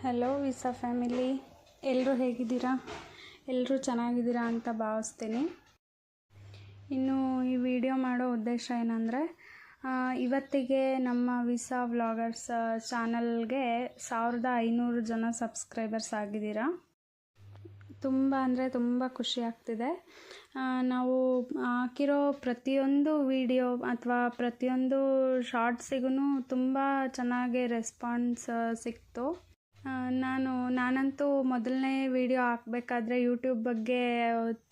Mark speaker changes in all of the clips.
Speaker 1: Hello visa family, ಎಲ್ಲರೂ ಹೇಗಿದ್ದೀರಾ? ಎಲ್ಲರೂ ಚೆನ್ನಾಗಿದ್ದೀರಾ ಅಂತ ಭಾವಿಸ್ತೀನಿ. ಇನ್ನು ಈ ವಿಡಿಯೋ ಮಾಡೋ ಉದ್ದೇಶ ಏನಂದರೆ, ಇವತ್ತಿಗೆ ನಮ್ಮ ವಿಸಾ ವ್ಲಾಗರ್ಸ್ ಚಾನಲ್ಗೆ 1500 ಜನ ಸಬ್ಸ್ಕ್ರೈಬರ್ಸ್ ಆಗಿದ್ದೀರಾ. ತುಂಬ ಅಂದರೆ ತುಂಬ ಖುಷಿ ಆಗ್ತಿದೆ. ನಾವು ಹಾಕಿರೋ ಪ್ರತಿಯೊಂದು ವಿಡಿಯೋ ಅಥವಾ ಪ್ರತಿಯೊಂದು ಶಾರ್ಟ್ಸಿಗೂ ತುಂಬ ಚೆನ್ನಾಗಿ ರೆಸ್ಪಾನ್ಸ್ ಸಿಕ್ತು. ನಾನಂತೂ ಮೊದಲನೇ ವಿಡಿಯೋ ಹಾಕಬೇಕಾದ್ರೆ ಯೂಟ್ಯೂಬ್ ಬಗ್ಗೆ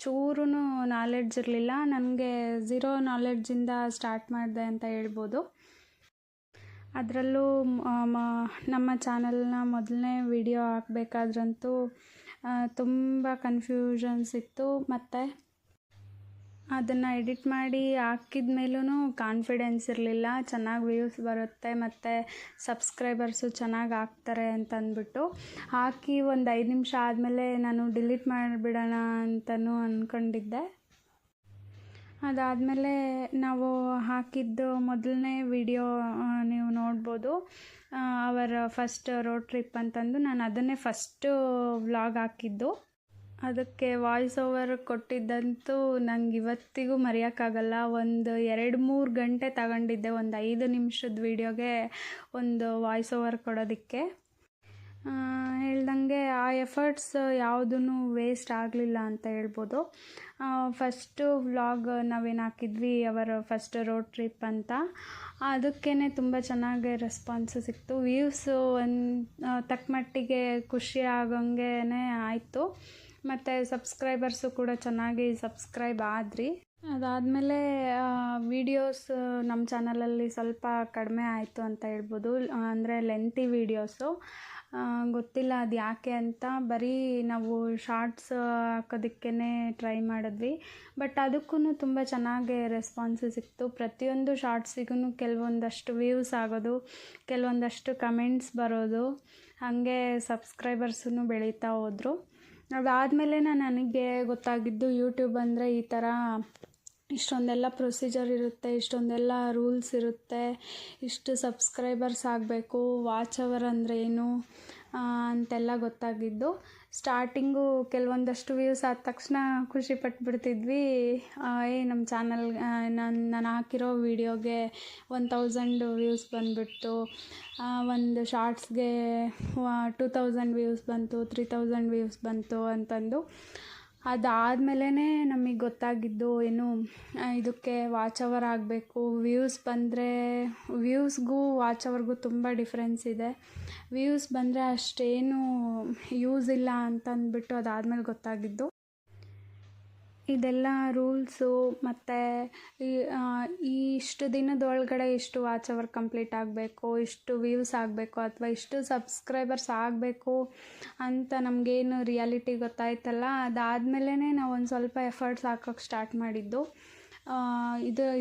Speaker 1: ಚೂರೂ ನಾಲೆಡ್ಜ್ ಇರಲಿಲ್ಲ. ನನಗೆ ಝೀರೋ ನಾಲೆಡ್ಜಿಂದ ಸ್ಟಾರ್ಟ್ ಮಾಡಿದೆ ಅಂತ ಹೇಳ್ಬೋದು. ಅದರಲ್ಲೂ ನಮ್ಮ ಚಾನಲ್ನ ಮೊದಲನೇ ವಿಡಿಯೋ ಹಾಕಬೇಕಾದ್ರಂತೂ ತುಂಬ ಕನ್ಫ್ಯೂಷನ್ಸ್ ಇತ್ತು. ಮತ್ತು ಅದನ್ನು ಎಡಿಟ್ ಮಾಡಿ ಹಾಕಿದ ಮೇಲೂ ಕಾನ್ಫಿಡೆನ್ಸ್ ಇರಲಿಲ್ಲ, ಚೆನ್ನಾಗಿ ವ್ಯೂಸ್ ಬರುತ್ತೆ ಮತ್ತು ಸಬ್ಸ್ಕ್ರೈಬರ್ಸು ಚೆನ್ನಾಗಿ ಆಗ್ತಾರೆ ಅಂತಂದ್ಬಿಟ್ಟು ಹಾಕಿ ಒಂದು 5 ನಿಮಿಷ ಆದಮೇಲೆ ನಾನು ಡಿಲೀಟ್ ಮಾಡಿಬಿಡೋಣ ಅಂತಲೂ ಅಂದ್ಕೊಂಡಿದ್ದೆ. ಅದಾದಮೇಲೆ ನಾವು ಹಾಕಿದ್ದು ಮೊದಲನೇ ವಿಡಿಯೋ ನೀವು ನೋಡ್ಬೋದು, ಅವರ ಫಸ್ಟ್ ರೋಡ್ ಟ್ರಿಪ್ ಅಂತಂದು. ನಾನು ಅದನ್ನೇ ಫಸ್ಟು ವ್ಲಾಗ್ ಹಾಕಿದ್ದು. ಅದಕ್ಕೆ ವಾಯ್ಸ್ ಓವರ್ ಕೊಟ್ಟಿದ್ದಂತೂ ನಂಗೆ ಇವತ್ತಿಗೂ ಮರೆಯೋಕ್ಕಾಗಲ್ಲ. ಒಂದು 2-3 ಗಂಟೆ ತಗೊಂಡಿದ್ದೆ ಒಂದು 5 ನಿಮಿಷದ ವಿಡಿಯೋಗೆ ಒಂದು ವಾಯ್ಸ್ ಓವರ್ ಕೊಡೋದಕ್ಕೆ. ಹೇಳ್ದಂಗೆ ಆ ಎಫರ್ಟ್ಸ್ ಯಾವುದೂ ವೇಸ್ಟ್ ಆಗಲಿಲ್ಲ ಅಂತ ಹೇಳ್ಬೋದು. ಫಸ್ಟು ವ್ಲಾಗ್ ನಾವೇನು ಹಾಕಿದ್ವಿ ಅವರ ಫಸ್ಟ್ ರೋಡ್ ಟ್ರಿಪ್ ಅಂತ, ಅದಕ್ಕೇ ತುಂಬ ಚೆನ್ನಾಗಿ ರೆಸ್ಪಾನ್ಸ್ ಸಿಕ್ತು. ವ್ಯೂಸು ತಕ್ಕ ಮಟ್ಟಿಗೆ ಖುಷಿ ಆಗೋಂಗೆ ಆಯಿತು. ಮತ್ತು ಸಬ್ಸ್ಕ್ರೈಬರ್ಸು ಕೂಡ ಚೆನ್ನಾಗಿ ಸಬ್ಸ್ಕ್ರೈಬ್ ಆದ್ರಿ. ಅದಾದಮೇಲೆ ವೀಡಿಯೋಸ್ ನಮ್ಮ ಚಾನಲಲ್ಲಿ ಸ್ವಲ್ಪ ಕಡಿಮೆ ಆಯಿತು ಅಂತ ಹೇಳ್ಬೋದು. ಅಂದರೆ ಲೆಂತಿ ವೀಡಿಯೋಸು, ಗೊತ್ತಿಲ್ಲ ಅದು ಯಾಕೆ ಅಂತ. ಬರೀ ನಾವು ಶಾರ್ಟ್ಸ್ ಹಾಕೋದಕ್ಕೇ ಟ್ರೈ ಮಾಡಿದ್ವಿ. ಬಟ್ ಅದಕ್ಕೂ ತುಂಬ ಚೆನ್ನಾಗಿ ರೆಸ್ಪಾನ್ಸ್ ಸಿಕ್ತು. ಪ್ರತಿಯೊಂದು ಶಾರ್ಟ್ಸಿಗೂ ಕೆಲವೊಂದಷ್ಟು ವ್ಯೂಸ್ ಆಗೋದು, ಕೆಲವೊಂದಷ್ಟು ಕಮೆಂಟ್ಸ್ ಬರೋದು, ಹಾಗೆ ಸಬ್ಸ್ಕ್ರೈಬರ್ಸೂ ಬೆಳೀತಾ ಹೋದರು. ಅದಾದಮೇಲೆ ನನಗೆ ಗೊತ್ತಾಗಿದ್ದು, ಯೂಟ್ಯೂಬ್ ಅಂದರೆ ಈ ಥರ ಇಷ್ಟೊಂದೆಲ್ಲ ಪ್ರೊಸೀಜರ್ ಇರುತ್ತೆ, ಇಷ್ಟೊಂದೆಲ್ಲ ರೂಲ್ಸ್ ಇರುತ್ತೆ, ಇಷ್ಟು ಸಬ್ಸ್ಕ್ರೈಬರ್ಸ್ ಆಗಬೇಕು, ವಾಚ್ ಅವರ್ ಅಂದರೆ ಏನು ಅಂತೆಲ್ಲ ಗೊತ್ತಾಗಿದ್ದು. ಸ್ಟಾರ್ಟಿಂಗು ಕೆಲವೊಂದಷ್ಟು ವ್ಯೂಸ್ ಆದ ತಕ್ಷಣ ಖುಷಿ ಪಟ್ಬಿಡ್ತಿದ್ವಿ. ನಮ್ಮ ಚಾನಲ್ ನಾನು ಹಾಕಿರೋ ವೀಡಿಯೋಗೆ 1000 ವ್ಯೂಸ್ ಬಂದುಬಿಡ್ತು, ಒಂದು ಶಾರ್ಟ್ಸ್ಗೆ 2000 ವ್ಯೂಸ್ ಬಂತು, 3000 ವ್ಯೂಸ್ ಬಂತು ಅಂತಂದು. ಅದಾದಮೇಲೆ ನಮಗೆ ಗೊತ್ತಾಗಿದ್ದು ಇದಕ್ಕೆ ವಾಚ್ ಅವರ್ ಆಗಬೇಕು. ವ್ಯೂಸ್ ಬಂದರೆ, ವ್ಯೂಸ್ಗೂ ವಾಚ್ ಅವರ್ಗೂ ತುಂಬ ಡಿಫ್ರೆನ್ಸ್ ಇದೆ. ವ್ಯೂಸ್ ಬಂದರೆ ಅಷ್ಟೇನು ಯೂಸ್ ಇಲ್ಲ ಅಂತಂದ್ಬಿಟ್ಟು ಅದಾದಮೇಲೆ ಗೊತ್ತಾಗಿದ್ದು. ಇದೆಲ್ಲ ರೂಲ್ಸು ಮತ್ತು ಇಷ್ಟು ದಿನದೊಳಗಡೆ ಇಷ್ಟು ವಾಚ್ ಅವರ್ ಕಂಪ್ಲೀಟ್ ಆಗಬೇಕು, ಇಷ್ಟು ವ್ಯೂಸ್ ಆಗಬೇಕು ಅಥವಾ ಇಷ್ಟು ಸಬ್ಸ್ಕ್ರೈಬರ್ಸ್ ಆಗಬೇಕು ಅಂತ ನಮಗೇನು ರಿಯಾಲಿಟಿ ಗೊತ್ತಾಯ್ತಲ್ಲ, ಅದಾದಮೇಲೆ ನಾವು ಒಂದು ಸ್ವಲ್ಪ ಎಫರ್ಟ್ಸ್ ಹಾಕೋಕ್ಕೆ ಸ್ಟಾರ್ಟ್ ಮಾಡಿದ್ದು.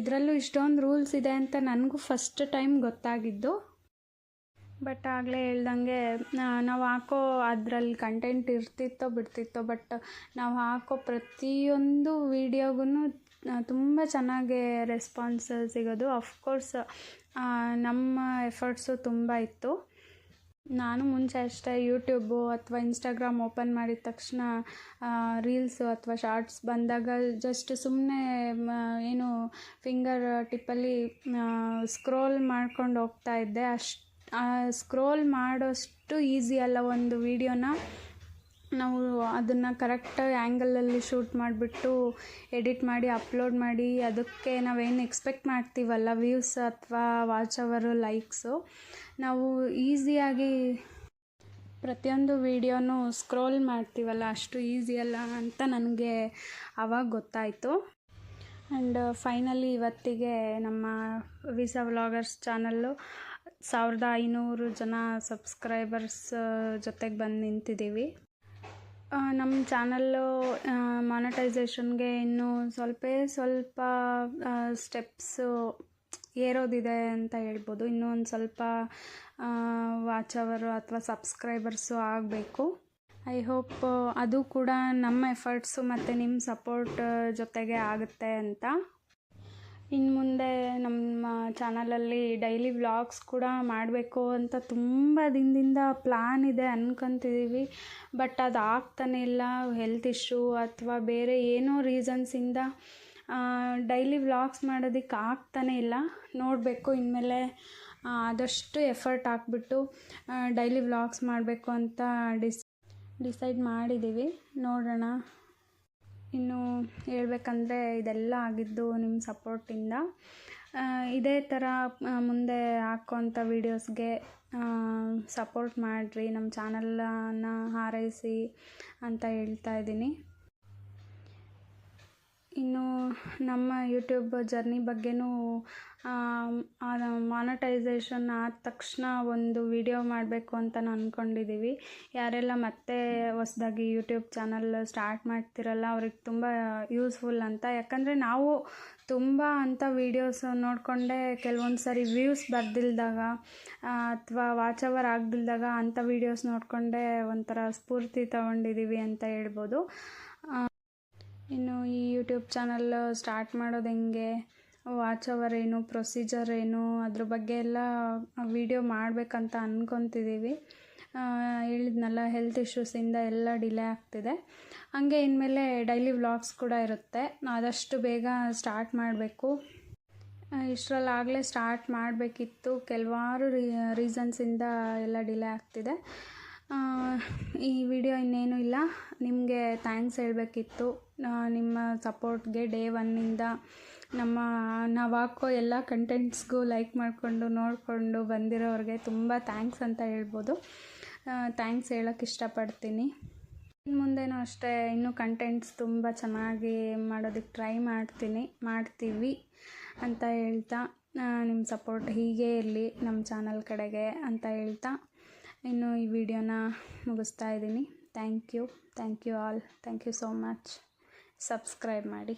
Speaker 1: ಇದರಲ್ಲೂ ಇಷ್ಟೊಂದು ರೂಲ್ಸ್ ಇದೆ ಅಂತ ನನಗೂ ಫಸ್ಟ್ ಟೈಮ್ ಗೊತ್ತಾಗಿದ್ದು. ಬಟ್ ಆಗಲೇ ಹೇಳ್ದಂಗೆ ನಾವು ಹಾಕೋ ಅದರಲ್ಲಿ ಕಂಟೆಂಟ್ ಇರ್ತಿತ್ತೋ ಬಿಡ್ತಿತ್ತೋ, ಬಟ್ ನಾವು ಹಾಕೋ ಪ್ರತಿಯೊಂದು ವೀಡಿಯೋಗೂ ತುಂಬ ಚೆನ್ನಾಗಿ ರೆಸ್ಪಾನ್ಸ್ ಸಿಗೋದು. ಅಫ್ಕೋರ್ಸ್ ನಮ್ಮ ಎಫರ್ಟ್ಸು ತುಂಬ ಇತ್ತು. ನಾನು ಮುಂಚೆ ಅಷ್ಟೇ ಯೂಟ್ಯೂಬು ಅಥವಾ ಇನ್ಸ್ಟಾಗ್ರಾಮ್ ಓಪನ್ ಮಾಡಿದ ತಕ್ಷಣ ರೀಲ್ಸು ಅಥವಾ ಶಾರ್ಟ್ಸ್ ಬಂದಾಗ ಜಸ್ಟ್ ಸುಮ್ಮನೆ ಫಿಂಗರ್ ಟಿಪ್ಪಲ್ಲಿ ಸ್ಕ್ರೋಲ್ ಮಾಡ್ಕೊಂಡು ಹೋಗ್ತಾ ಇದ್ದೆ. ಸ್ಕ್ರೋಲ್ ಮಾಡೋಷ್ಟು ಈಸಿ ಅಲ್ಲ ಒಂದು ವೀಡಿಯೋನ. ನಾವು ಅದನ್ನು ಕರೆಕ್ಟ್ ಆ್ಯಂಗಲಲ್ಲಿ ಶೂಟ್ ಮಾಡಿಬಿಟ್ಟು ಎಡಿಟ್ ಮಾಡಿ ಅಪ್ಲೋಡ್ ಮಾಡಿ ಅದಕ್ಕೆ ನಾವೇನು ಎಕ್ಸ್ಪೆಕ್ಟ್ ಮಾಡ್ತೀವಲ್ಲ, ವ್ಯೂಸ್ ಅಥವಾ ವಾಚ್ ಅವರು, ಲೈಕ್ಸು, ನಾವು ಈಸಿಯಾಗಿ ಪ್ರತಿಯೊಂದು ವೀಡಿಯೋನೂ ಸ್ಕ್ರೋಲ್ ಮಾಡ್ತೀವಲ್ಲ, ಅಷ್ಟು ಈಸಿ ಅಲ್ಲ ಅಂತ ನನಗೆ ಆವಾಗ ಗೊತ್ತಾಯಿತು. ಆ್ಯಂಡ್ ಫೈನಲಿ ಇವತ್ತಿಗೆ ನಮ್ಮ ವಿಸಾ ವ್ಲಾಗರ್ಸ್ ಚಾನಲ್ಲು 1500 ಜನ ಸಬ್ಸ್ಕ್ರೈಬರ್ಸ್ ಜೊತೆಗೆ ಬಂದು ನಿಂತಿದ್ದೀವಿ. ನಮ್ಮ ಚಾನಲ್ಲು ಮಾನಿಟೈಸೇಷನ್ಗೆ ಇನ್ನೂ ಸ್ವಲ್ಪ ಸ್ಟೆಪ್ಸು ಏರೋದಿದೆ ಅಂತ ಹೇಳ್ಬೋದು. ಇನ್ನೂ ಒಂದು ಸ್ವಲ್ಪ ವಾಚ್ ಅವರು ಅಥವಾ ಸಬ್ಸ್ಕ್ರೈಬರ್ಸು ಆಗಬೇಕು. ಐ ಹೋಪ್ ಅದು ಕೂಡ ನಮ್ಮ ಎಫರ್ಟ್ಸು ಮತ್ತು ನಿಮ್ಮ ಸಪೋರ್ಟ್ ಜೊತೆಗೆ ಆಗುತ್ತೆ ಅಂತ. ಇನ್ನು ಮುಂದೆ ನಮ್ಮ ಚಾನಲಲ್ಲಿ ಡೈಲಿ ವ್ಲಾಗ್ಸ್ ಕೂಡ ಮಾಡಬೇಕು ಅಂತ ತುಂಬ ದಿನದಿಂದ ಪ್ಲ್ಯಾನ್ ಇದೆ, ಅಂದ್ಕೊತಿದ್ದೀವಿ. ಬಟ್ ಅದು ಆಗ್ತಾನೆ ಇಲ್ಲ. ಹೆಲ್ತ್ ಇಶ್ಯೂ ಅಥವಾ ಬೇರೆ ಏನೋ ರೀಸನ್ಸಿಂದ ಡೈಲಿ ವ್ಲಾಗ್ಸ್ ಮಾಡೋದಕ್ಕೆ ಆಗ್ತಾನೆ ಇಲ್ಲ. ನೋಡಬೇಕು, ಇನ್ಮೇಲೆ ಆದಷ್ಟು ಎಫರ್ಟ್ ಹಾಕ್ಬಿಟ್ಟು ಡೈಲಿ ವ್ಲಾಗ್ಸ್ ಮಾಡಬೇಕು ಅಂತ ಡಿಸೈಡ್ ಮಾಡಿದ್ದೀವಿ. ನೋಡೋಣ. ಇನ್ನು ಹೇಳ್ಬೇಕಂದ್ರೆ ಇದೆಲ್ಲ ಆಗಿದ್ದು ನಿಮ್ಮ ಸಪೋರ್ಟಿಂದ. ಇದೇ ಥರ ಮುಂದೆ ಹಾಕೋಂಥ ವೀಡಿಯೋಸ್ಗೆ ಸಪೋರ್ಟ್ ಮಾಡಿರಿ, ನಮ್ಮ ಚಾನಲನ್ನು ಹಾರೈಸಿ ಅಂತ ಹೇಳ್ತಾ ಇದ್ದೀನಿ. ಇನ್ನು ನಮ್ಮ ಯೂಟ್ಯೂಬ್ ಜರ್ನಿ ಬಗ್ಗೆನೂ ಮಾನಟೈಸೇಷನ್ ಆದ ತಕ್ಷಣ ಒಂದು ವಿಡಿಯೋ ಮಾಡಬೇಕು ಅಂತ ಅಂದ್ಕೊಂಡಿದ್ದೀವಿ. ಯಾರೆಲ್ಲ ಮತ್ತೆ ಹೊಸ್ದಾಗಿ ಯೂಟ್ಯೂಬ್ ಚಾನಲ್ ಸ್ಟಾರ್ಟ್ ಮಾಡ್ತಿರಲ್ಲ ಅವ್ರಿಗೆ ತುಂಬ ಯೂಸ್ಫುಲ್ ಅಂತ. ಯಾಕಂದರೆ ನಾವು ತುಂಬ ಅಂಥ ವೀಡಿಯೋಸ್ ನೋಡಿಕೊಂಡೆ ಕೆಲವೊಂದು ಸರಿ ವ್ಯೂಸ್ ಬರ್ದಿಲ್ದಾಗ ಅಥವಾ ವಾಚ್ ಅವರ್ ಆಗದಿಲ್ದಾಗ ಅಂಥ ವೀಡಿಯೋಸ್ ನೋಡಿಕೊಂಡೆ ಒಂಥರ ಸ್ಫೂರ್ತಿ ತೊಗೊಂಡಿದ್ದೀವಿ ಅಂತ ಹೇಳ್ಬೋದು. ಇನ್ನು ಈ ಯೂಟ್ಯೂಬ್ ಚಾನಲ್ ಸ್ಟಾರ್ಟ್ ಮಾಡೋದು ಹೆಂಗೆ, ವಾಚ್ ಅವರ್ ಏನು, ಪ್ರೊಸೀಜರ್ ಏನು, ಅದ್ರ ಬಗ್ಗೆ ಎಲ್ಲ ವೀಡಿಯೋ ಮಾಡಬೇಕಂತ ಅಂದ್ಕೊತಿದ್ದೀವಿ. ಹೇಳಿದ್ನಲ್ಲ, ಹೆಲ್ತ್ ಇಶ್ಯೂಸಿಂದ ಎಲ್ಲ ಡಿಲೇ ಆಗ್ತಿದೆ. ಹಾಗೆ ಇನ್ಮೇಲೆ ಡೈಲಿ ವ್ಲಾಗ್ಸ್ ಕೂಡ ಇರುತ್ತೆ. ಆದಷ್ಟು ಬೇಗ ಸ್ಟಾರ್ಟ್ ಮಾಡಬೇಕು. ಇಷ್ಟರಲ್ಲಾಗಲೇ ಸ್ಟಾರ್ಟ್ ಮಾಡಬೇಕಿತ್ತು, ಕೆಲವಾರು ರೀಸನ್ಸಿಂದ ಎಲ್ಲ ಡಿಲೇ ಆಗ್ತಿದೆ. ಈ ವಿಡಿಯೋ ಇನ್ನೇನು ಇಲ್ಲ, ನಿಮಗೆ ಥ್ಯಾಂಕ್ಸ್ ಹೇಳಬೇಕಿತ್ತು. ನಿಮ್ಮ ಸಪೋರ್ಟ್ಗೆ ಡೇ ಒನ್ನಿಂದ ನಾವು ಹಾಕೋ ಎಲ್ಲ ಕಂಟೆಂಟ್ಸ್ಗೂ ಲೈಕ್ ಮಾಡಿಕೊಂಡು ನೋಡಿಕೊಂಡು ಬಂದಿರೋರಿಗೆ ತುಂಬ ಥ್ಯಾಂಕ್ಸ್ ಅಂತ ಹೇಳ್ಬೋದು. ಥ್ಯಾಂಕ್ಸ್ ಹೇಳೋಕ್ಕೆ ಇಷ್ಟಪಡ್ತೀನಿ. ಇನ್ನು ಮುಂದೇನೂ ಅಷ್ಟೇ, ಇನ್ನೂ ಕಂಟೆಂಟ್ಸ್ ತುಂಬ ಚೆನ್ನಾಗಿ ಮಾಡೋದಕ್ಕೆ ಟ್ರೈ ಮಾಡ್ತೀವಿ ಅಂತ ಹೇಳ್ತಾ, ನಿಮ್ಮ ಸಪೋರ್ಟ್ ಹೀಗೇ ಇರಲಿ ನಮ್ಮ ಚಾನಲ್ ಕಡೆಗೆ ಅಂತ ಹೇಳ್ತಾ ಇನ್ನು ಈ ವಿಡಿಯೋನ ಮುಗಿಸ್ತಾ ಇದ್ದೀನಿ. Thank you all. Thank you so much. Subscribe ಮಾಡಿ.